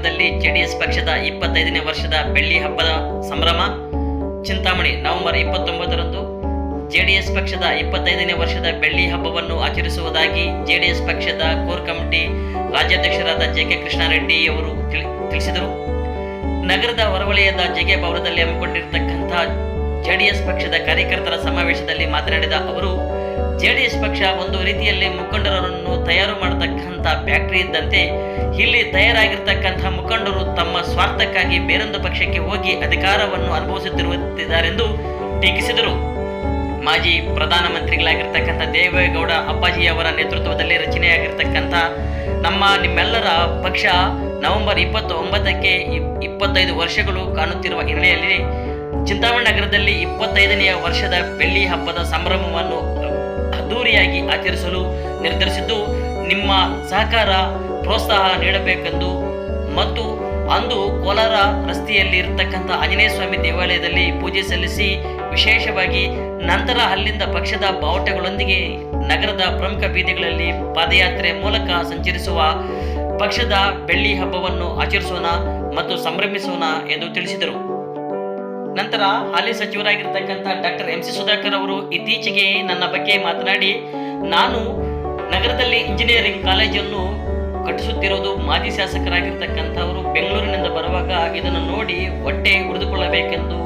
ನಗರದಲ್ಲಿ ಜೆಡಿಎಸ್ ಪಕ್ಷದ 25ನೇ ವರ್ಷದ ಬೆಳ್ಳಿ ಹಬ್ಬದ ಸಂಭ್ರಮ. ಚಿಂತಾಮಣಿ ನವೆಂಬರ್ 29ರಂದು ಜೆಡಿಎಸ್ ಪಕ್ಷದ 25ನೇ ವರ್ಷದ ಬೆಳ್ಳಿ ಹಬ್ಬವನ್ನು ಆಚರಿಸುವುದಾಗಿ ಜೆಡಿಎಸ್ ಪಕ್ಷದ ಕೋರ್ ಕಮಿಟಿ ರಾಜ್ಯಾಧ್ಯಕ್ಷರಾದ ಜೆ.ಕೆ. ಕೃಷ್ಣಾರೆಡ್ಡಿ ಅವರು ತಿಳಿಸಿದರು. ನಗರದ ಹೊರವಲಯದ ಜೆಕೆ ಭವನದಲ್ಲಿ ಹಮ್ಮಿಕೊಂಡಿರತಕ್ಕಂಥ ಜೆಡಿಎಸ್ ಪಕ್ಷದ ಕಾರ್ಯಕರ್ತರ ಸಮಾವೇಶದಲ್ಲಿ ಮಾತನಾಡಿದ ಅವರು, ಜೆಡಿಎಸ್ ಪಕ್ಷ ಒಂದು ರೀತಿಯಲ್ಲಿ ಮುಖಂಡರನ್ನು ತಯಾರು ಮಾಡತಕ್ಕಂಥ ಫ್ಯಾಕ್ಟರಿ ಇದ್ದಂತೆ. ಇಲ್ಲಿ ತಯಾರಾಗಿರ್ತಕ್ಕಂಥ ಮುಖಂಡರು ತಮ್ಮ ಸ್ವಾರ್ಥಕ್ಕಾಗಿ ಬೇರೊಂದು ಪಕ್ಷಕ್ಕೆ ಹೋಗಿ ಅಧಿಕಾರವನ್ನು ಅನುಭವಿಸುತ್ತಿರುತ್ತಿದ್ದಾರೆಂದು ಟೀಕಿಸಿದರು. ಮಾಜಿ ಪ್ರಧಾನಮಂತ್ರಿಗಳಾಗಿರ್ತಕ್ಕಂಥ ದೇವೇಗೌಡ ಅಪ್ಪಾಜಿಯವರ ನೇತೃತ್ವದಲ್ಲಿ ರಚನೆಯಾಗಿರ್ತಕ್ಕಂಥ ನಿಮ್ಮೆಲ್ಲರ ಪಕ್ಷ ನವೆಂಬರ್ 29ಕ್ಕೆ 25 ವರ್ಷಗಳು ಕಾಣುತ್ತಿರುವ ಹಿನ್ನೆಲೆಯಲ್ಲಿ ಚಿಂತಾಮಣಿ ನಗರದಲ್ಲಿ 25ನೇ ವರ್ಷದ ಬೆಳ್ಳಿ ಹಬ್ಬದ ಸಂಭ್ರಮವನ್ನು ಅದ್ದೂರಿಯಾಗಿ ಆಚರಿಸಲು ನಿರ್ಧರಿಸಿದ್ದು, ನಿಮ್ಮ ಸಹಕಾರ ಪ್ರೋತ್ಸಾಹ ನೀಡಬೇಕೆಂದು ಮತ್ತು ಅಂದು ಕೋಲಾರ ರಸ್ತೆಯಲ್ಲಿ ಇರತಕ್ಕಂಥ ಆಂಜನೇಯ ಸ್ವಾಮಿ ದೇವಾಲಯದಲ್ಲಿ ಪೂಜೆ ಸಲ್ಲಿಸಿ ವಿಶೇಷವಾಗಿ ನಂತರ ಅಲ್ಲಿಂದ ಪಕ್ಷದ ಬಾವುಟಗಳೊಂದಿಗೆ ನಗರದ ಪ್ರಮುಖ ಬೀದಿಗಳಲ್ಲಿ ಪಾದಯಾತ್ರೆ ಮೂಲಕ ಸಂಚರಿಸುವ ಪಕ್ಷದ ಬೆಳ್ಳಿ ಹಬ್ಬವನ್ನು ಆಚರಿಸೋಣ ಮತ್ತು ಸಂಭ್ರಮಿಸೋಣ ಎಂದು ತಿಳಿಸಿದರು. ನಂತರ ಹಾಲಿ ಸಚಿವರಾಗಿರ್ತಕ್ಕಂಥ ಡಾಕ್ಟರ್ ಎಂ.ಸಿ. ಸುಧಾಕರ್ ಅವರು ಇತ್ತೀಚೆಗೆ ನನ್ನ ಬಗ್ಗೆ ಮಾತನಾಡಿ, ನಾನು ನಗರದಲ್ಲಿ ಇಂಜಿನಿಯರಿಂಗ್ ಕಾಲೇಜನ್ನು ಕಟ್ಟಿಸುತ್ತಿರುವುದು ಮಾಜಿ ಶಾಸಕರಾಗಿರ್ತಕ್ಕಂಥವರು ಬೆಂಗಳೂರಿನಿಂದ ಬರುವಾಗ ಇದನ್ನು ನೋಡಿ ಹೊಟ್ಟೆ ಉರಿದುಕೊಳ್ಳಬೇಕೆಂದು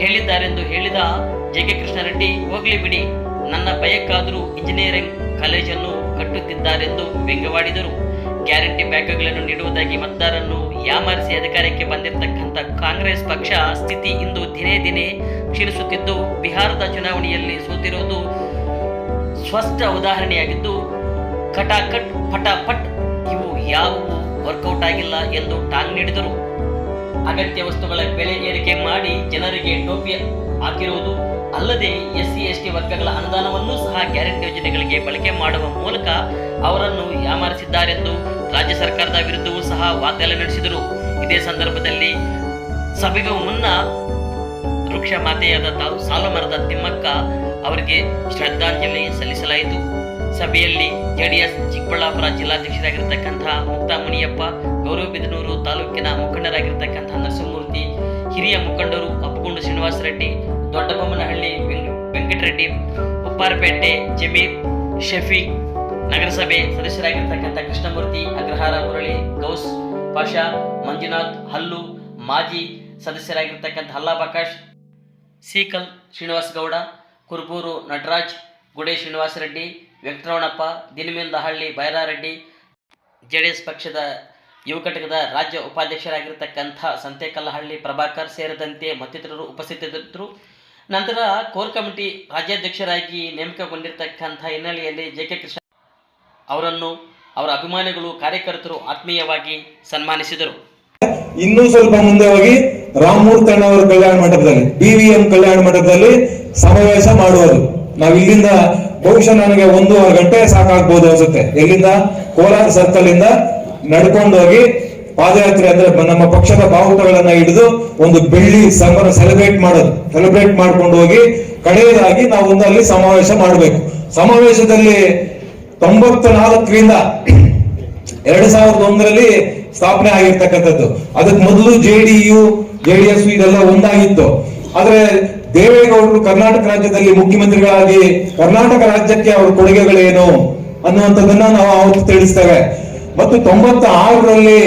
ಹೇಳಿದ್ದಾರೆಂದು ಹೇಳಿದ ಜೆ.ಕೆ. ಕೃಷ್ಣಾರೆಡ್ಡಿ, ಹೋಗ್ಲಿ ಬಿಡಿ, ನನ್ನ ಭಯಕ್ಕಾದರೂ ಇಂಜಿನಿಯರಿಂಗ್ ಕಾಲೇಜನ್ನು ಕಟ್ಟುತ್ತಿದ್ದಾರೆಂದು ವ್ಯಂಗ್ಯವಾಡಿದರು. ಗ್ಯಾರಂಟಿ ಬ್ಯಾಗ್ಗಳನ್ನು ನೀಡುವುದಾಗಿ ಮತದಾರರನ್ನು ಯಾಮಾರಿಸಿ ಅಧಿಕಾರಕ್ಕೆ ಬಂದಿರತಕ್ಕಂಥ ಕಾಂಗ್ರೆಸ್ ಪಕ್ಷ ಸ್ಥಿತಿ ಇಂದು ದಿನೇ ದಿನೇ ಕ್ಷೀಣಿಸುತ್ತಿದ್ದು, ಬಿಹಾರದ ಚುನಾವಣೆಯಲ್ಲಿ ಸೋತಿರುವುದು ಸ್ಪಷ್ಟ ಉದಾಹರಣೆಯಾಗಿದ್ದು, ಕಟಾಕಟ್ ಪಟಾಪಟ್ ಇವು ಯಾವುವು ವರ್ಕೌಟ್ ಆಗಿಲ್ಲ ಎಂದು ಟಾಂಗ್ ನೀಡಿದರು. ಅಗತ್ಯ ವಸ್ತುಗಳ ಬೆಲೆ ಏರಿಕೆ ಮಾಡಿ ಜನರಿಗೆ ಟೋಪಿ ಹಾಕಿರುವುದು ಅಲ್ಲದೆ SC/ST ವರ್ಗಗಳ ಅನುದಾನವನ್ನು ಸಹ ಗ್ಯಾರಂಟಿ ಯೋಜನೆಗಳಿಗೆ ಬಳಕೆ ಮಾಡುವ ಮೂಲಕ ಅವರನ್ನು ಯಾಮಾರಿಸಿದ್ದಾರೆಂದು ರಾಜ್ಯ ಸರ್ಕಾರದ ವಿರುದ್ಧವೂ ಸಹ ವಾಗ್ದಾಳಿ ನಡೆಸಿದರು. ಇದೇ ಸಂದರ್ಭದಲ್ಲಿ ಸಭೆಗೂ ಮುನ್ನ ವೃಕ್ಷ ಮಾತೆಯಾದ ಸಾಲುಮರದ ತಿಮ್ಮಕ್ಕ ಅವರಿಗೆ ಶ್ರದ್ಧಾಂಜಲಿ ಸಲ್ಲಿಸಲಾಯಿತು. ಸಭೆಯಲ್ಲಿ ಜೆಡಿಎಸ್ ಚಿಕ್ಕಬಳ್ಳಾಪುರ ಜಿಲ್ಲಾಧ್ಯಕ್ಷರಾಗಿರ್ತಕ್ಕಂಥ ಮುಕ್ತಾ ಮುನಿಯಪ್ಪ, ಗೌರವಬಿದನೂರು ತಾಲೂಕಿನ ಮುಖಂಡರಾಗಿರ್ತಕ್ಕಂಥ ನರಸಿಂಹಮೂರ್ತಿ, ಹಿರಿಯ ಮುಖಂಡರು ಅಪ್ಪಗೊಂಡು ಶ್ರೀನಿವಾಸ ರೆಡ್ಡಿ, ದೊಡ್ಡಬೊಮ್ಮನಹಳ್ಳಿ ವೆಂಕಟರೆಡ್ಡಿ, ಉಪ್ಪಾರಪೇಟೆ ಜಮೀರ್, ಶಫೀಕ್, ನಗರಸಭೆ ಸದಸ್ಯರಾಗಿರ್ತಕ್ಕಂಥ ಕೃಷ್ಣಮೂರ್ತಿ, ಅಗ್ರಹಾರ ಮುರಳಿ, ಗೌಸ್ ಪಾಷಾ, ಮಂಜುನಾಥ್ ಹಲ್ಲು, ಮಾಜಿ ಸದಸ್ಯರಾಗಿರ್ತಕ್ಕಂಥ ಹಲ್ಲಾಬಕಾಶ್, ಸೀಕಲ್ ಶ್ರೀನಿವಾಸ ಗೌಡ, ಕುರುಬೂರು ನಟರಾಜ್, ಗುಡೆ ಶ್ರೀನಿವಾಸ ರೆಡ್ಡಿ, ವೆಂಕಟರಮಣಪ್ಪ, ದಿನಮಿಂದಹಳ್ಳಿ ಬೈರಾರೆಡ್ಡಿ, ಜೆಡಿಎಸ್ ಪಕ್ಷದ ಯುವ ಘಟಕದ ರಾಜ್ಯ ಉಪಾಧ್ಯಕ್ಷರಾಗಿರ್ತಕ್ಕಂಥ ಸಂತೆಕಲ್ಲಹಳ್ಳಿ ಪ್ರಭಾಕರ್ ಸೇರಿದಂತೆ ಮತ್ತಿತರರು ಉಪಸ್ಥಿತರಿದ್ದರು. ನಂತರ ಕೋರ್ ಕಮಿಟಿ ರಾಜ್ಯಾಧ್ಯಕ್ಷರಾಗಿ ನೇಮಕಗೊಂಡಿರ್ತಕ್ಕಂಥ ಹಿನ್ನೆಲೆಯಲ್ಲಿ ಜೆ.ಕೆ. ಕೃಷ್ಣ ಅವರನ್ನು ಅವರ ಅಭಿಮಾನಿಗಳು, ಕಾರ್ಯಕರ್ತರು ಆತ್ಮೀಯವಾಗಿ ಸನ್ಮಾನಿಸಿದರು. ಇನ್ನೂ ಸ್ವಲ್ಪ ಮುಂದೆ ಹೋಗಿ ರಾಮಮೂರ್ತಿ ಅಣ್ಣವರ ಕಲ್ಯಾಣ ಮಂಟಪದಲ್ಲಿ, BVM ಕಲ್ಯಾಣ ಮಂಟಪದಲ್ಲಿ ಸಮಾವೇಶ ಮಾಡುವುದು. ನಾವು ಇಲ್ಲಿಂದ ಬಹುಶಃ ನನಗೆ 1.5 ಗಂಟೆ ಸಾಕಾಗ್ಬೋದು ಅನ್ಸುತ್ತೆ. ಎಲ್ಲಿಂದ ಕೋಲಾರ ಸರ್ಕಲ್ ಇಂದ ನಡ್ಕೊಂಡು ಹೋಗಿ ಪಾದಯಾತ್ರೆ ಅಂದ್ರೆ ನಮ್ಮ ಪಕ್ಷದ ಬಾವುಟಗಳನ್ನ ಹಿಡಿದು ಒಂದು ಬೆಳ್ಳಿ ಸೆಲೆಬ್ರೇಟ್ ಮಾಡ್ಕೊಂಡು ಹೋಗಿ ಕಡೆಯದಾಗಿ ನಾವು ಒಂದು ಅಲ್ಲಿ ಸಮಾವೇಶ ಮಾಡಬೇಕು. ಸಮಾವೇಶದಲ್ಲಿ 94ರಿಂದ 2001ರಲ್ಲಿ ಸ್ಥಾಪನೆ ಆಗಿರ್ತಕ್ಕಂಥದ್ದು. ಅದಕ್ಕೆ ಮೊದಲು JDS ಇದೆಲ್ಲ ಒಂದಾಗಿತ್ತು. ಆದ್ರೆ ದೇವೇಗೌಡರು ಕರ್ನಾಟಕ ರಾಜ್ಯದಲ್ಲಿ ಮುಖ್ಯಮಂತ್ರಿಗಳಾಗಿ ಕರ್ನಾಟಕ ರಾಜ್ಯಕ್ಕೆ ಅವರ ಕೊಡುಗೆಗಳೇನು ಅನ್ನುವಂಥದ್ದನ್ನ ನಾವು ಅವತ್ತು ತಿಳಿಸ್ತೇವೆ. ಮತ್ತು 96ರಲ್ಲಿ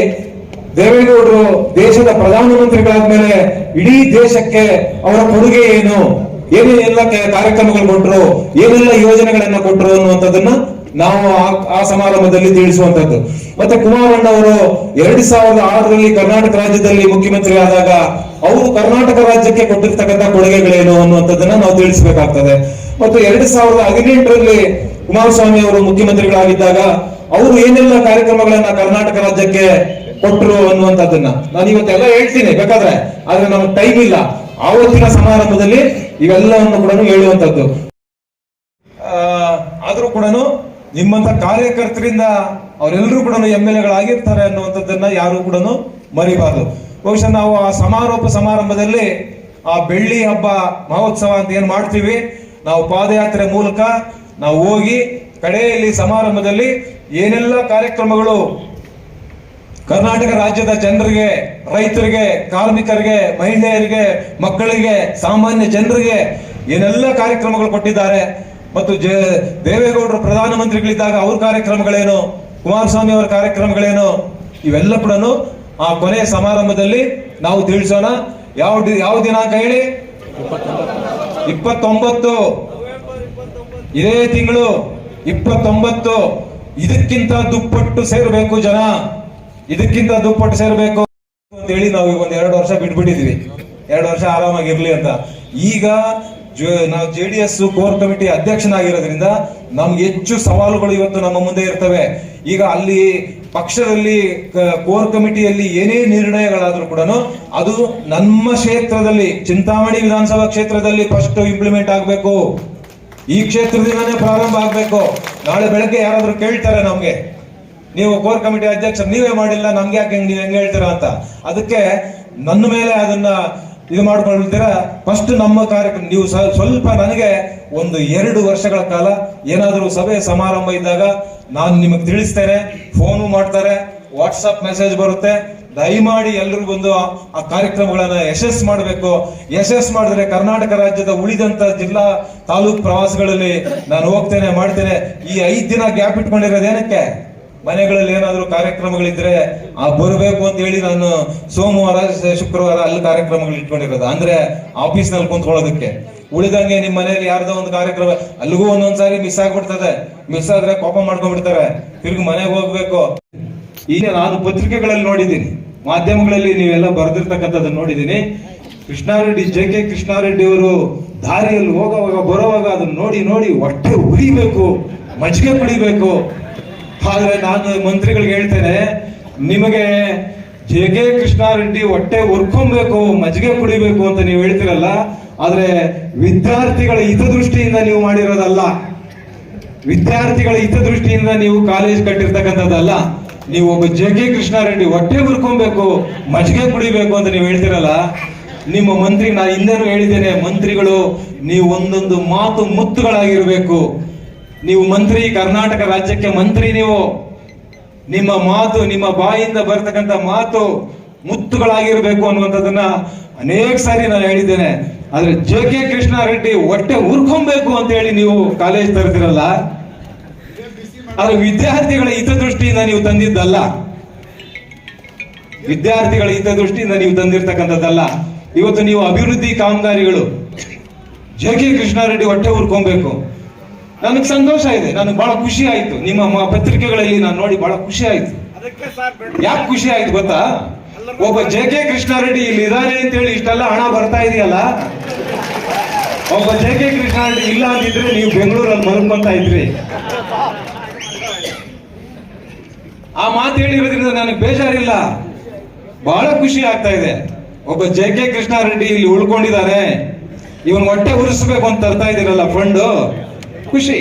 ದೇವೇಗೌಡರು ದೇಶದ ಪ್ರಧಾನಮಂತ್ರಿಗಳಾದ್ಮೇಲೆ ಇಡೀ ದೇಶಕ್ಕೆ ಅವರ ಕೊಡುಗೆ ಏನು, ಏನೇನೆಲ್ಲ ಕಾರ್ಯಕ್ರಮಗಳು ಕೊಟ್ಟರು, ಏನೆಲ್ಲ ಯೋಜನೆಗಳನ್ನ ಕೊಟ್ಟರು ಅನ್ನುವಂಥದ್ದನ್ನ ನಾವು ಆ ಸಮಾರಂಭದಲ್ಲಿ ತಿಳಿಸುವಂತದ್ದು. ಮತ್ತೆ ಕುಮಾರಣ್ಣ ಅವರು 2006ರಲ್ಲಿ ಕರ್ನಾಟಕ ರಾಜ್ಯದಲ್ಲಿ ಮುಖ್ಯಮಂತ್ರಿ ಆದಾಗ ಅವರು ಕರ್ನಾಟಕ ರಾಜ್ಯಕ್ಕೆ ಕೊಟ್ಟಿರ್ತಕ್ಕಂಥ ಕೊಡುಗೆಗಳೇನು ಅನ್ನುವಂಥದ್ದನ್ನ ನಾವು ತಿಳಿಸಬೇಕಾಗ್ತದೆ. ಮತ್ತು 2018ರಲ್ಲಿ ಕುಮಾರಸ್ವಾಮಿ ಅವರು ಮುಖ್ಯಮಂತ್ರಿಗಳಾಗಿದ್ದಾಗ ಅವರು ಏನೆಲ್ಲ ಕಾರ್ಯಕ್ರಮಗಳನ್ನ ಕರ್ನಾಟಕ ರಾಜ್ಯಕ್ಕೆ ಕೊಟ್ಟರು ಅನ್ನುವಂಥದ್ದನ್ನ ನಾನು ಇವತ್ತೆಲ್ಲ ಹೇಳ್ತೀನಿ ಬೇಕಾದ್ರೆ, ಆದ್ರೆ ನಮ್ಗೆ ಟೈಮ್ ಇಲ್ಲ. ಆವತ್ತಿನ ಸಮಾರಂಭದಲ್ಲಿ ಇವೆಲ್ಲವನ್ನು ಕೂಡ ಹೇಳುವಂಥದ್ದು. ಆದ್ರೂ ಕೂಡ ನಿಮ್ಮಂತ ಕಾರ್ಯಕರ್ತರಿಂದ ಅವರೆಲ್ಲರೂ ಕೂಡ MLAಗಳಾಗಿರ್ತಾರೆ ಅನ್ನುವಂಥದ್ದನ್ನ ಯಾರು ಕೂಡ ಮರಿಬಾರದು. ಬಹುಶಃ ನಾವು ಆ ಸಮಾರಂಭದಲ್ಲಿ ಆ ಬೆಳ್ಳಿ ಹಬ್ಬ ಮಹೋತ್ಸವ ಅಂತ ಏನ್ ಮಾಡ್ತೀವಿ, ನಾವು ಪಾದಯಾತ್ರೆ ಮೂಲಕ ನಾವು ಹೋಗಿ ಕಡೆಯಲ್ಲಿ ಸಮಾರಂಭದಲ್ಲಿ ಏನೆಲ್ಲ ಕಾರ್ಯಕ್ರಮಗಳು ಕರ್ನಾಟಕ ರಾಜ್ಯದ ಜನರಿಗೆ, ರೈತರಿಗೆ, ಕಾರ್ಮಿಕರಿಗೆ, ಮಹಿಳೆಯರಿಗೆ, ಮಕ್ಕಳಿಗೆ, ಸಾಮಾನ್ಯ ಜನರಿಗೆ ಏನೆಲ್ಲ ಕಾರ್ಯಕ್ರಮಗಳು ಕೊಟ್ಟಿದ್ದಾರೆ. ಮತ್ತು ದೇವೇಗೌಡರು ಪ್ರಧಾನಮಂತ್ರಿಗಳಿದ್ದಾಗ ಅವ್ರ ಕಾರ್ಯಕ್ರಮಗಳೇನು, ಕುಮಾರಸ್ವಾಮಿ ಅವರ ಕಾರ್ಯಕ್ರಮಗಳೇನು, ಇವೆಲ್ಲ ಕೂಡ ಆ ಕೊನೆಯ ಸಮಾರಂಭದಲ್ಲಿ ನಾವು ತಿಳಿಸೋಣ. ಯಾವ ದಿನಾಂಕ ಹೇಳಿ? 29 ಇದೇ ತಿಂಗಳು 29. ಇದಕ್ಕಿಂತ ದುಪ್ಪಟ್ಟು ಸೇರ್ಬೇಕು ಜನ, ಇದಕ್ಕಿಂತ ದುಪ್ಪಟ್ಟು ಸೇರ್ಬೇಕು ಅಂತ ಹೇಳಿ ನಾವು ಈಗ 2 ವರ್ಷ ಬಿಟ್ಬಿಟ್ಟಿದ್ವಿ. 2 ವರ್ಷ ಆರಾಮಾಗಿರ್ಲಿ ಅಂತ. ಈಗ ನಾವು JDS ಕೋರ್ ಕಮಿಟಿ ಅಧ್ಯಕ್ಷನಾಗಿರೋದ್ರಿಂದ ನಮ್ಗೆ ಹೆಚ್ಚು ಸವಾಲುಗಳು ಇವತ್ತು ನಮ್ಮ ಮುಂದೆ ಇರ್ತವೆ. ಈಗ ಅಲ್ಲಿ ಪಕ್ಷದಲ್ಲಿ ಕೋರ್ ಕಮಿಟಿಯಲ್ಲಿ ಏನೇ ನಿರ್ಣಯಗಳಾದ್ರೂ ಕೂಡ ಅದು ನಮ್ಮ ಕ್ಷೇತ್ರದಲ್ಲಿ, ಚಿಂತಾಮಣಿ ವಿಧಾನಸಭಾ ಕ್ಷೇತ್ರದಲ್ಲಿ ಫಸ್ಟ್ ಇಂಪ್ಲಿಮೆಂಟ್ ಆಗ್ಬೇಕು. ಈ ಕ್ಷೇತ್ರದಿಂದಾನೇ ಪ್ರಾರಂಭ ಆಗ್ಬೇಕು. ನಾಳೆ ಬೆಳಗ್ಗೆ ಯಾರಾದ್ರೂ ಕೇಳ್ತಾರೆ ನಮ್ಗೆ, ನೀವು ಕೋರ್ ಕಮಿಟಿ ಅಧ್ಯಕ್ಷ ನೀವೇ ಮಾಡಿಲ್ಲ, ನಮ್ಗೆ ಯಾಕೆ ನೀವು ಹೆಂಗ್ ಹೇಳ್ತೀರಾ ಅಂತ. ಅದಕ್ಕೆ ನನ್ನ ಮೇಲೆ ಅದನ್ನ ಇದು ಮಾಡ್ಕೊಳ್ತೀರಾ. ಫಸ್ಟ್ ನಮ್ಮ ಕಾರ್ಯಕ್ರಮ ನೀವು ಸ್ವಲ್ಪ ನನಗೆ 1-2 ವರ್ಷಗಳ ಕಾಲ ಏನಾದರೂ ಸಭೆ ಸಮಾರಂಭ ಇದ್ದಾಗ ನಾನು ನಿಮಗೆ ತಿಳಿಸ್ತೇನೆ. ಫೋನು ಮಾಡ್ತಾರೆ, ವಾಟ್ಸಪ್ ಮೆಸೇಜ್ ಬರುತ್ತೆ. ದಯಮಾಡಿ ಎಲ್ಲರೂ ಬಂದು ಆ ಕಾರ್ಯಕ್ರಮಗಳನ್ನ ಯಶಸ್ಸು ಮಾಡಬೇಕು. ಯಶಸ್ಸು ಮಾಡಿದ್ರೆ ಕರ್ನಾಟಕ ರಾಜ್ಯದ ಉಳಿದಂತ ಜಿಲ್ಲಾ ತಾಲೂಕು ಪ್ರವಾಸಗಳಲ್ಲಿ ನಾನು ಹೋಗ್ತೇನೆ, ಮಾಡ್ತೇನೆ. ಈ 5 ದಿನ ಗ್ಯಾಪ್ ಇಟ್ಕೊಂಡಿರೋದೇನಕ್ಕೆ? ಮನೆಗಳಲ್ಲಿ ಏನಾದ್ರು ಕಾರ್ಯಕ್ರಮಗಳಿದ್ರೆ ಬರಬೇಕು ಅಂತ ಹೇಳಿ ನಾನು ಸೋಮವಾರ ಶುಕ್ರವಾರ ಅಲ್ಲಿ ಕಾರ್ಯಕ್ರಮಗಳು ಇಟ್ಕೊಂಡಿರೋದು. ಅಂದ್ರೆ ಆಫೀಸ್ ನಲ್ಲಿ ಕುಂತ್ಕೊಳ್ಳೋದಕ್ಕೆ. ಉಳಿದಂಗೆ ನಿಮ್ ಮನೆಯಲ್ಲಿ ಯಾರ್ದೋ ಒಂದು ಕಾರ್ಯಕ್ರಮ ಅಲ್ಲಿಗೂ ಒಂದೊಂದ್ಸಾರಿ ಮಿಸ್ ಆಗ್ಬಿಡ್ತದೆ. ಮಿಸ್ ಆದ್ರೆ ಕೋಪ ಮಾಡ್ಕೊಂಡ್ಬಿಡ್ತಾರೆ, ತಿರುಗಿ ಮನೆಗೆ ಹೋಗ್ಬೇಕು. ಈಗ ನಾನು ಪತ್ರಿಕೆಗಳಲ್ಲಿ ನೋಡಿದ್ದೀನಿ, ಮಾಧ್ಯಮಗಳಲ್ಲಿ ನೀವೆಲ್ಲ ಬರೆದಿರ್ತಕ್ಕಂಥದ್ದನ್ನ ನೋಡಿದ್ದೀನಿ. ಕೃಷ್ಣಾರೆಡ್ಡಿ, JK ಕೃಷ್ಣಾರೆಡ್ಡಿ ಅವರು ದಾರಿಯಲ್ಲಿ ಹೋಗುವಾಗ ಬರುವಾಗ ಅದನ್ನ ನೋಡಿ ನೋಡಿ ಹೊಟ್ಟೆ ಉರಿಬೇಕು, ಮಜ್ಜಿಗೆ ಕುಡಿಬೇಕು. ಆದ್ರೆ ನಾನು ಮಂತ್ರಿಗಳಿಗೆ ಹೇಳ್ತೇನೆ, ನಿಮಗೆ JK ಕೃಷ್ಣಾರೆಡ್ಡಿ ಹೊಟ್ಟೆ ಉರ್ಕೊಬೇಕು, ಮಜ್ಜಿಗೆ ಕುಡಿಬೇಕು ಅಂತ ನೀವು ಹೇಳ್ತಿರಲ್ಲ, ಆದ್ರೆ ವಿದ್ಯಾರ್ಥಿಗಳ ಹಿತದೃಷ್ಟಿಯಿಂದ ನೀವು ಮಾಡಿರೋದಲ್ಲ. ವಿದ್ಯಾರ್ಥಿಗಳ ಹಿತದೃಷ್ಟಿಯಿಂದ ನೀವು ಕಾಲೇಜ್ ಕಟ್ಟಿರ್ತಕ್ಕಂಥದ್ದಲ್ಲ. ನೀವು ಒಬ್ಬ JK ಕೃಷ್ಣಾರೆಡ್ಡಿ ಹೊಟ್ಟೆ ಉರ್ಕೊಬೇಕು, ಮಜ್ಜಿಗೆ ಕುಡಿಬೇಕು ಅಂತ ನೀವು ಹೇಳ್ತಿರಲ್ಲ. ನಿಮ್ಮ ಮಂತ್ರಿ, ನಾನು ಹಿಂದೆನೂ ಹೇಳಿದ್ದೇನೆ, ಮಂತ್ರಿಗಳು ನೀವು ಒಂದೊಂದು ಮಾತು ಮುತ್ತುಗಳಾಗಿರ್ಬೇಕು. ನೀವು ಮಂತ್ರಿ, ಕರ್ನಾಟಕ ರಾಜ್ಯಕ್ಕೆ ಮಂತ್ರಿ. ನೀವು ನಿಮ್ಮ ಮಾತು, ನಿಮ್ಮ ಬಾಯಿಂದ ಬರ್ತಕ್ಕಂಥ ಮಾತು ಮುತ್ತುಗಳಾಗಿರ್ಬೇಕು ಅನ್ನುವಂಥದ್ದನ್ನ ಅನೇಕ ಸಾರಿ ನಾನು ಹೇಳಿದ್ದೇನೆ. ಆದ್ರೆ JK ಕೃಷ್ಣಾರೆಡ್ಡಿ ಹೊಟ್ಟೆ ಉರ್ಕೊಬೇಕು ಅಂತ ಹೇಳಿ ನೀವು ಕಾಲೇಜ್ ತರ್ತಿರಲ್ಲ, ಆದ್ರೆ ವಿದ್ಯಾರ್ಥಿಗಳ ಹಿತದೃಷ್ಟಿಯಿಂದ ನೀವು ತಂದಿದ್ದಲ್ಲ. ವಿದ್ಯಾರ್ಥಿಗಳ ಹಿತದೃಷ್ಟಿಯಿಂದ ನೀವು ತಂದಿರ್ತಕ್ಕಂಥದ್ದಲ್ಲ. ಇವತ್ತು ನೀವು ಅಭಿವೃದ್ಧಿ ಕಾಮಗಾರಿಗಳು, JK ಕೃಷ್ಣಾರೆಡ್ಡಿ ಹೊಟ್ಟೆ ಉರ್ಕೊಬೇಕು. ನನಗೆ ಸಂತೋಷ ಇದೆ, ನನಗೆ ಬಹಳ ಖುಷಿ ಆಯ್ತು. ನಿಮ್ಮ ಪತ್ರಿಕೆಗಳಲ್ಲಿ ನಾನು ನೋಡಿ ಬಹಳ ಖುಷಿ ಆಯ್ತು. ಯಾಕೆ ಖುಷಿ ಆಯ್ತು ಗೊತ್ತಾ? ಒಬ್ಬ JK ಕೃಷ್ಣಾರೆಡ್ಡಿ ಇಲ್ಲಿ ಇದಾನೆ ಅಂತ ಹೇಳಿ ಇಷ್ಟೆಲ್ಲ ಹಣ ಬರ್ತಾ ಇದೆಯಲ್ಲ. ಒಬ್ಬ JK ಕೃಷ್ಣಾರೆಡ್ಡಿ ಇಲ್ಲ ಅಂತಿದ್ರೆ ನೀವು ಬೆಂಗಳೂರಲ್ಲಿ ಮಲ್ಕೊಂತ ಇದ್ರಿ. ಆ ಮಾತು ಹೇಳಿರೋದ್ರಿಂದ ನನಗೆ ಬೇಜಾರಿಲ್ಲ, ಬಹಳ ಖುಷಿ ಆಗ್ತಾ ಇದೆ. ಒಬ್ಬ JK ಕೃಷ್ಣಾರೆಡ್ಡಿ ಇಲ್ಲಿ ಉಳ್ಕೊಂಡಿದ್ದಾರೆ, ಇವನ್ ಹೊಟ್ಟೆ ಉರಿಸ್ಬೇಕು ಅಂತ ತರ್ತಾ ಇದ್ದೀರಲ್ಲ ಫಂಡ್, ಖುಷಿ.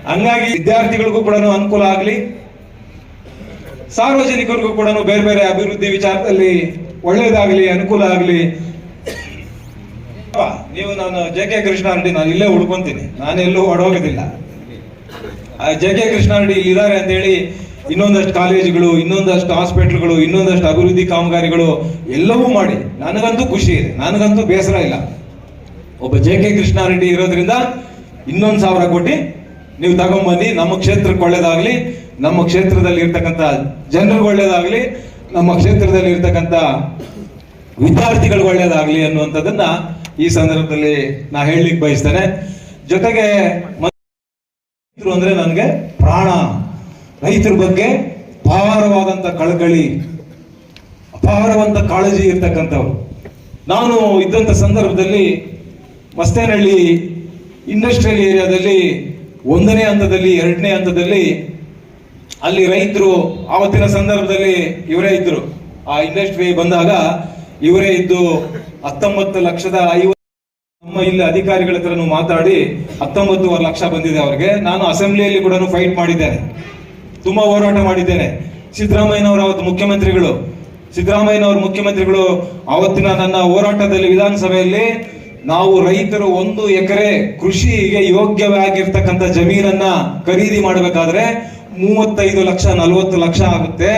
ಹಂಗಾಗಿ ವಿದ್ಯಾರ್ಥಿಗಳಿಗೂ ಕೂಡ ಅನುಕೂಲ ಆಗ್ಲಿ, ಸಾರ್ವಜನಿಕರಿಗೂ ಕೂಡ ಬೇರೆ ಬೇರೆ ಅಭಿವೃದ್ಧಿ ವಿಚಾರದಲ್ಲಿ ಒಳ್ಳೇದಾಗ್ಲಿ, ಅನುಕೂಲ ಆಗ್ಲಿ. ನೀವು ನಾನು JK ಕೃಷ್ಣಾರೆಡ್ಡಿ ನಾನು ಇಲ್ಲೇ ಉಳ್ಕೊಂತೀನಿ, ನಾನೆಲ್ಲೂ ಹೊಡೋಗೋದಿಲ್ಲ. JK ಕೃಷ್ಣಾರೆಡ್ಡಿ ಇದ್ದಾರೆ ಅಂತ ಹೇಳಿ ಇನ್ನೊಂದಷ್ಟು ಕಾಲೇಜುಗಳು, ಇನ್ನೊಂದಷ್ಟು ಹಾಸ್ಪಿಟ್ಲ್ಗಳು, ಇನ್ನೊಂದಷ್ಟು ಅಭಿವೃದ್ಧಿ ಕಾಮಗಾರಿಗಳು ಎಲ್ಲವೂ ಮಾಡಿ ನನಗಂತೂ ಖುಷಿ ಇದೆ, ನನಗಂತೂ ಬೇಸರ ಇಲ್ಲ. ಒಬ್ಬ JK ಕೃಷ್ಣಾರೆಡ್ಡಿ ಇರೋದ್ರಿಂದ 1,000 ಕೋಟಿ ನೀವು ತಗೊಂಡ್ಬನ್ನಿ, ನಮ್ಮ ಕ್ಷೇತ್ರಕ್ಕೆ ಒಳ್ಳೇದಾಗ್ಲಿ, ನಮ್ಮ ಕ್ಷೇತ್ರದಲ್ಲಿ ಇರ್ತಕ್ಕಂಥ ಜನರಿಗೆ ಒಳ್ಳೇದಾಗ್ಲಿ, ನಮ್ಮ ಕ್ಷೇತ್ರದಲ್ಲಿ ಇರ್ತಕ್ಕಂಥ ವಿದ್ಯಾರ್ಥಿಗಳಿಗೆ ಒಳ್ಳೇದಾಗ್ಲಿ ಅನ್ನುವಂಥದ್ದನ್ನ ಈ ಸಂದರ್ಭದಲ್ಲಿ ನಾ ಹೇಳಲಿಕ್ಕೆ ಬಯಸ್ತೇನೆ. ಜೊತೆಗೆ ರೈತರು ಅಂದ್ರೆ ನನಗೆ ಪ್ರಾಣ. ರೈತರ ಬಗ್ಗೆ ಅಪಾರವಾದಂತ ಕಳಕಳಿ, ಅಪಾರವಂತ ಕಾಳಜಿ ಇರ್ತಕ್ಕಂಥವ್ರು. ನಾನು ಇದ್ದಂತ ಸಂದರ್ಭದಲ್ಲಿ ಮಸ್ತೇನಹಳ್ಳಿ ಇಂಡಸ್ಟ್ರಿಯಲ್ ಏರಿಯಾದಲ್ಲಿ 1ನೇ ಹಂತದಲ್ಲಿ, 2ನೇ ಹಂತದಲ್ಲಿ ಅಲ್ಲಿ ರೈತರು ಆವತ್ತಿನ ಸಂದರ್ಭದಲ್ಲಿ ಇವರೇ ಇದ್ರು. ಆ ಇಂಡಸ್ಟ್ರಿ ಬಂದಾಗ ಇವರೇ ಇದ್ದು 19,50,000 ನಮ್ಮ ಇಲ್ಲಿ ಅಧಿಕಾರಿಗಳ ಹತ್ರನು ಮಾತಾಡಿ 19.5 ಲಕ್ಷ ಬಂದಿದೆ ಅವ್ರಿಗೆ. ನಾನು ಅಸೆಂಬ್ಲಿಯಲ್ಲಿ ಕೂಡ ಫೈಟ್ ಮಾಡಿದ್ದೇನೆ, ತುಂಬಾ ಹೋರಾಟ ಮಾಡಿದ್ದೇನೆ. ಸಿದ್ದರಾಮಯ್ಯನವರು ಅವತ್ತು ಮುಖ್ಯಮಂತ್ರಿಗಳು, ಸಿದ್ದರಾಮಯ್ಯನವರು ಮುಖ್ಯಮಂತ್ರಿಗಳು ಆವತ್ತಿನ ನನ್ನ ಹೋರಾಟದಲ್ಲಿ ವಿಧಾನಸಭೆಯಲ್ಲಿ ನಾವು ರೈತರು 1 ಎಕರೆ ಕೃಷಿಗೆ ಯೋಗ್ಯವಾಗಿರ್ತಕ್ಕಂಥ ಜಮೀನನ್ನ ಖರೀದಿ ಮಾಡಬೇಕಾದ್ರೆ 35 ಲಕ್ಷ 40 ಲಕ್ಷ ಆಗುತ್ತೆ.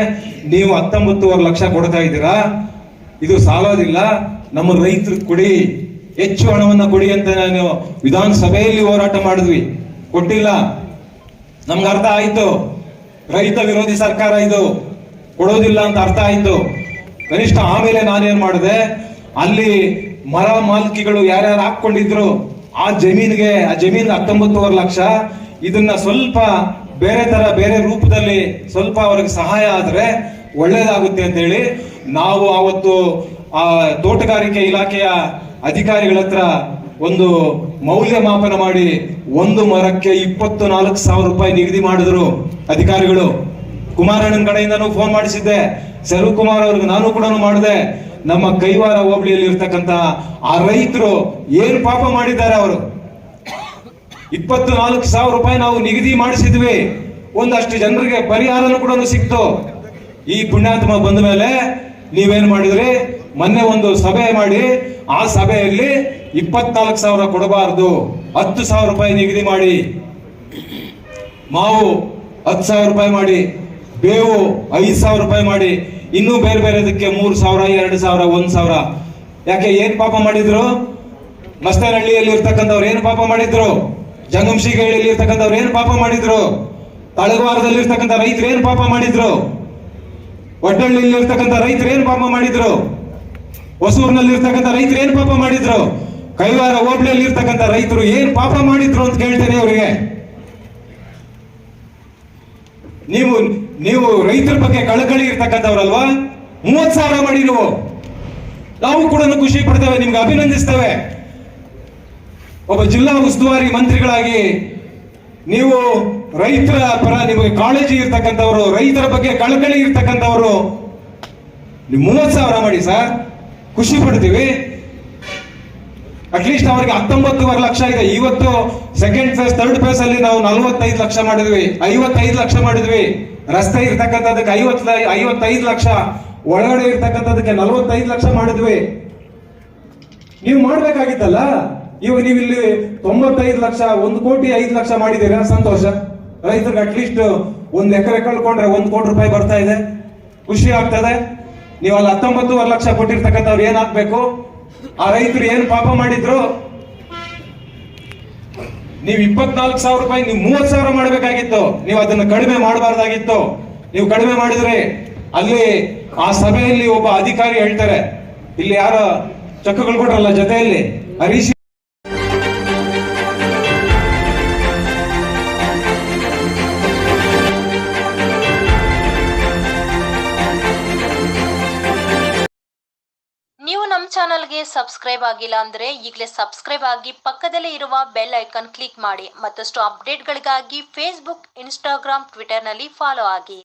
ನೀವು 19.5 ಲಕ್ಷ ಕೊಡ್ತಾ ಇದ್ದೀರಾ. ಇದು ಸಾಲೋದಿಲ್ಲ. ನಮ್ಮ ರೈತರು ಕೊಡಿ, ಹೆಚ್ಚು ಹಣವನ್ನ ಕೊಡಿ ಅಂತ ನಾನು ವಿಧಾನಸಭೆಯಲ್ಲಿ ಹೋರಾಟ ಮಾಡಿದ್ವಿ, ಕೊಟ್ಟಿಲ್ಲ. ನಮ್ಗೆ ಅರ್ಥ ಆಯ್ತು, ರೈತ ವಿರೋಧಿ ಸರ್ಕಾರ ಇದು, ಕೊಡೋದಿಲ್ಲ ಅಂತ ಅರ್ಥ ಆಯ್ತು. ಕನಿಷ್ಠ ಆಮೇಲೆ ನಾನೇನ್ ಮಾಡಿದೆ, ಅಲ್ಲಿ ಮರ ಮಾಲ್ಕಿಗಳು ಯಾರ್ಯಾರು ಹಾಕೊಂಡಿದ್ರು ಆ ಜಮೀನಿಗೆ 19.5 ಲಕ್ಷ, ಇದನ್ನ ಸ್ವಲ್ಪ ಬೇರೆ ರೂಪದಲ್ಲಿ ಸ್ವಲ್ಪ ಅವ್ರಿಗೆ ಸಹಾಯ ಆದ್ರೆ ಒಳ್ಳೇದಾಗುತ್ತೆ ಅಂತ ಹೇಳಿ ನಾವು ಅವತ್ತು ಆ ತೋಟಗಾರಿಕೆ ಇಲಾಖೆಯ ಅಧಿಕಾರಿಗಳ ಹತ್ರ ಒಂದು ಮೌಲ್ಯಮಾಪನ ಮಾಡಿ ಒಂದು ಮರಕ್ಕೆ 24,000 ರೂಪಾಯಿ ನಿಗದಿ ಮಾಡಿದ್ರು ಅಧಿಕಾರಿಗಳು. ಕುಮಾರಣ್ಣನ ಕಡೆಯಿಂದನೂ ಫೋನ್ ಮಾಡಿಸಿದ್ದೆ, ಸೆಲ್ವಕುಮಾರ್ ಅವ್ರಿಗೆ ನಾನು ಕೂಡ ಮಾಡಿದೆ. ನಮ್ಮ ಕೈವಾರ ಹೋಬಳಿಯಲ್ಲಿ ಇರ್ತಕ್ಕಂತ ಆ ರೈತರು ಏನ್ ಪಾಪ ಮಾಡಿದ್ದಾರೆ, ಅವರು 24,000 ರೂಪಾಯಿ ನಾವು ನಿಗದಿ ಮಾಡಿಸಿದ್ವಿ. ಒಂದಷ್ಟು ಜನರಿಗೆ ಪರಿಹಾರನೂ ಕೂಡ ಸಿಕ್ತು. ಈ ಪುಣ್ಯಾತ್ಮ ಬಂದ ಮೇಲೆ ನೀವೇನ್ ಮಾಡಿದ್ರಿ, ಮೊನ್ನೆ ಒಂದು ಸಭೆ ಮಾಡಿ ಆ ಸಭೆಯಲ್ಲಿ 24,000 ಕೊಡಬಾರದು, 10,000 ರೂಪಾಯಿ ನಿಗದಿ ಮಾಡಿ, ಮಾವು 10,000 ರೂಪಾಯಿ ಮಾಡಿ, ಬೇವು 5,000 ರೂಪಾಯಿ ಮಾಡಿ, ಇನ್ನೂ ಬೇರೆದಕ್ಕೆ 3,000, 2,000, 1,000. ಯಾಕೆ, ಏನ್ ಪಾಪ ಮಾಡಿದ್ರು? ಮಸ್ತನಹಳ್ಳಿಯಲ್ಲಿ ಇರ್ತಕ್ಕಂಥವ್ರು ಏನ್ ಪಾಪ ಮಾಡಿದ್ರು? ಜಂಗಮಶಿಗಳ್ಳಿಯಲ್ಲಿ ಇರ್ತಕ್ಕಂಥವ್ರು ಏನ್ ಪಾಪ ಮಾಡಿದ್ರು? ತಳಗವಾರದಲ್ಲಿ ಇರ್ತಕ್ಕಂಥ ರೈತರು ಏನ್ ಪಾಪ ಮಾಡಿದ್ರು? ಒಡ್ಡಳ್ಳಿಯಲ್ಲಿ ಇರ್ತಕ್ಕಂಥ ರೈತರು ಏನ್ ಪಾಪ ಮಾಡಿದ್ರು? ಹೊಸೂರಿನಲ್ಲಿ ಇರ್ತಕ್ಕಂಥ ರೈತರು ಏನ್ ಪಾಪ ಮಾಡಿದ್ರು? ಕೈವಾರ ಹೋಬಳಿಯಲ್ಲಿ ಇರ್ತಕ್ಕಂಥ ರೈತರು ಏನ್ ಪಾಪ ಮಾಡಿದ್ರು ಅಂತ ಕೇಳ್ತೇನೆ ಅವರಿಗೆ. ನೀವು ರೈತರ ಬಗ್ಗೆ ಕಳಕಳಿ ಇರ್ತಕ್ಕಂಥವ್ರಲ್ವಾ? 30,000 ಮಾಡಿ ನಾವು ಕೂಡ ಖುಷಿ ಪಡ್ತೇವೆ, ನಿಮ್ಗೆ ಅಭಿನಂದಿಸ್ತೇವೆ. ಒಬ್ಬ ಜಿಲ್ಲಾ ಉಸ್ತುವಾರಿ ಮಂತ್ರಿಗಳಾಗಿ ನೀವು ರೈತರ ಪರ ನಿಮಗೆ ಕಾಳಜಿ ಇರ್ತಕ್ಕಂಥವ್ರು, ರೈತರ ಬಗ್ಗೆ ಕಳಕಳಿ ಇರ್ತಕ್ಕಂಥವ್ರು, ನೀವು 30,000 ಮಾಡಿ ಸರ್, ಖುಷಿ ಪಡ್ತೀವಿ. ಅಟ್ಲೀಸ್ಟ್ ಅವ್ರಿಗೆ 19.5 ಲಕ್ಷ ಇದೆ. ಇವತ್ತು ಸೆಕೆಂಡ್ ಫೇಸ್, ಥರ್ಡ್ ಫೇಸ್ ಅಲ್ಲಿ ನಾವು 45 ಲಕ್ಷ ಮಾಡಿದ್ವಿ, 55 ಲಕ್ಷ ಮಾಡಿದ್ವಿ. ರಸ್ತೆ ಇರ್ತಕ್ಕಂಥದಕ್ಕೆ 55 ಲಕ್ಷ, ಒಳಗಡೆ ಇರ್ತಕ್ಕಂಥದಕ್ಕೆ 45 ಲಕ್ಷ ಮಾಡಿದ್ವಿ. ನೀವು ಮಾಡ್ಬೇಕಾಗಿತ್ತಲ್ಲ. ಇವಾಗ ನೀವು ಇಲ್ಲಿ 95 ಲಕ್ಷ, 1,05,00,000 ಮಾಡಿದ್ದೀರಾ, ಸಂತೋಷ. ರೈತರಿಗೆ ಅಟ್ಲೀಸ್ಟ್ 1 ಎಕರೆ ಕಳ್ಕೊಂಡ್ರೆ 1 ಕೋಟಿ ರೂಪಾಯಿ ಬರ್ತಾ ಇದೆ, ಖುಷಿ ಆಗ್ತದೆ. ನೀವು ಅಲ್ಲಿ 19.5 ಲಕ್ಷ ಕೊಟ್ಟಿರ್ತಕ್ಕಂಥವ್ರು ಏನ್ ಹಾಕ್ಬೇಕು? ಆ ರೈತರು ಏನ್ ಪಾಪ ಮಾಡಿದ್ರು? ನೀವು 24,000 ರೂಪಾಯಿ, ನೀವು 30,000 ಮಾಡಬೇಕಾಗಿತ್ತು. ನೀವು ಅದನ್ನ ಕಡಿಮೆ ಮಾಡಬಾರ್ದಾಗಿತ್ತು. ನೀವು ಕಡಿಮೆ ಮಾಡಿದ್ರೆ ಅಲ್ಲಿ ಆ ಸಭೆಯಲ್ಲಿ ಒಬ್ಬ ಅಧಿಕಾರಿ ಹೇಳ್ತಾರೆ, ಇಲ್ಲಿ ಯಾರ ಚಕ್ಕಗಳು ಕೊಟ್ರಲ್ಲ ಜೊತೆಯಲ್ಲಿ, ಹರೀಶ್ ನೀವು ನಮ್ಮ ಚಾನಲ್ಗೆ ಸಬ್ಸ್ಕ್ರೈಬ್ ಆಗಿಲ್ಲ ಅಂದ್ರೆ ಈಗಲೇ ಸಬ್ಸ್ಕ್ರೈಬ್ ಆಗಿ ಪಕ್ಕದಲ್ಲೇ ಇರುವ ಬೆಲ್ ಐಕಾನ್ ಕ್ಲಿಕ್ ಮಾಡಿ. ಮತ್ತಷ್ಟು ಅಪ್ಡೇಟ್ಗಳಿಗಾಗಿ ಫೇಸ್ಬುಕ್, ಇನ್ಸ್ಟಾಗ್ರಾಮ್, ಟ್ವಿಟರ್ನಲ್ಲಿ ಫಾಲೋ ಆಗಿ.